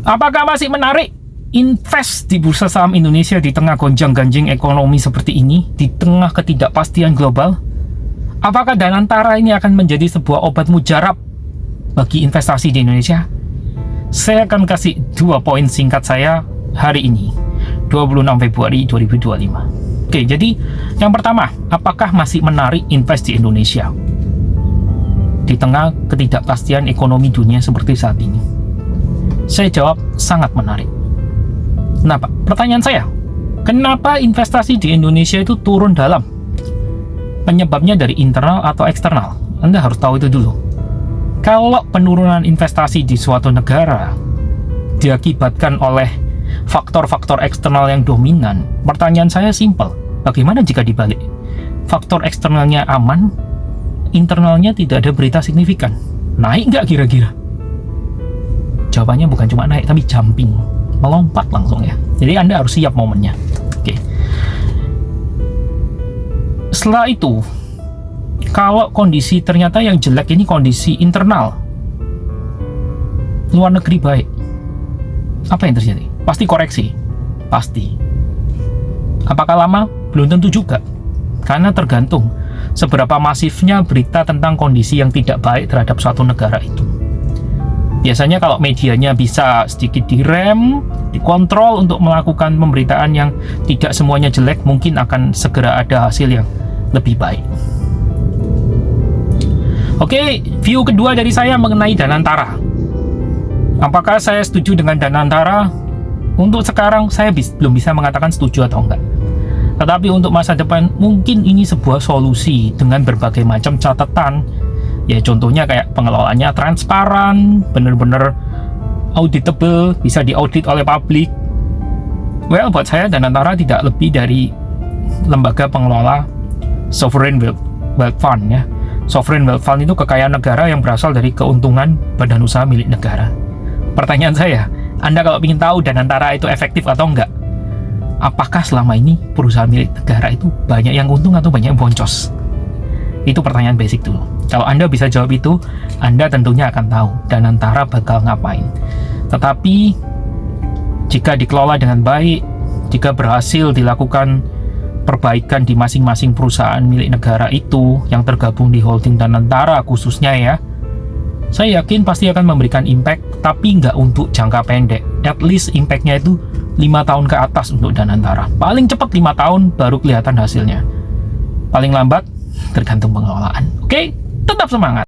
Apakah masih menarik invest di bursa saham Indonesia di tengah gonjang-ganjing ekonomi seperti ini, di tengah ketidakpastian global? Apakah Danantara ini akan menjadi sebuah obat mujarab bagi investasi di Indonesia? Saya akan kasih 2 poin singkat saya hari ini, 26 Februari 2025. Oke, jadi yang pertama, apakah masih menarik invest di Indonesia di tengah ketidakpastian ekonomi dunia seperti saat ini? Saya jawab, sangat menarik. Kenapa? Pertanyaan saya, kenapa investasi di Indonesia itu turun dalam? Penyebabnya dari internal atau eksternal? Anda harus tahu itu dulu. Kalau penurunan investasi di suatu negara diakibatkan oleh faktor-faktor eksternal yang dominan, pertanyaan saya simpel, bagaimana jika dibalik? Faktor eksternalnya aman, internalnya tidak ada berita signifikan. Naik nggak kira-kira? Jawabannya bukan cuma naik, tapi jumping, melompat langsung ya. Jadi Anda harus siap momennya. Oke. Setelah itu, kalau kondisi ternyata yang jelek ini kondisi internal, luar negeri baik, apa yang terjadi? Pasti koreksi, pasti. Apakah lama? Belum tentu juga, karena tergantung seberapa masifnya berita tentang kondisi yang tidak baik terhadap suatu negara itu. Biasanya kalau medianya bisa sedikit direm, dikontrol untuk melakukan pemberitaan yang tidak semuanya jelek, mungkin akan segera ada hasil yang lebih baik. Oke, view kedua dari saya mengenai Danantara. Apakah saya setuju dengan Danantara? Untuk sekarang saya belum bisa mengatakan setuju atau enggak. Tetapi untuk masa depan mungkin ini sebuah solusi dengan berbagai macam catatan. Ya contohnya kayak pengelolaannya transparan, benar-benar auditable, bisa diaudit oleh publik. Well, buat saya Danantara tidak lebih dari lembaga pengelola sovereign wealth fund ya. Sovereign wealth fund itu kekayaan negara yang berasal dari keuntungan badan usaha milik negara. Pertanyaan saya, Anda kalau ingin tahu Danantara itu efektif atau enggak, apakah selama ini perusahaan milik negara itu banyak yang untung atau banyak yang boncos? Itu pertanyaan basic dulu. Kalau Anda bisa jawab itu, Anda tentunya akan tahu Danantara bakal ngapain. Tetapi jika dikelola dengan baik, jika berhasil dilakukan perbaikan di masing-masing perusahaan milik negara itu yang tergabung di holding Danantara khususnya ya, saya yakin pasti akan memberikan impact, tapi nggak untuk jangka pendek. At least impact-nya itu 5 tahun ke atas untuk Danantara. Paling cepat 5 tahun baru kelihatan hasilnya. Paling lambat tergantung pengelolaan. Oke, tetap semangat.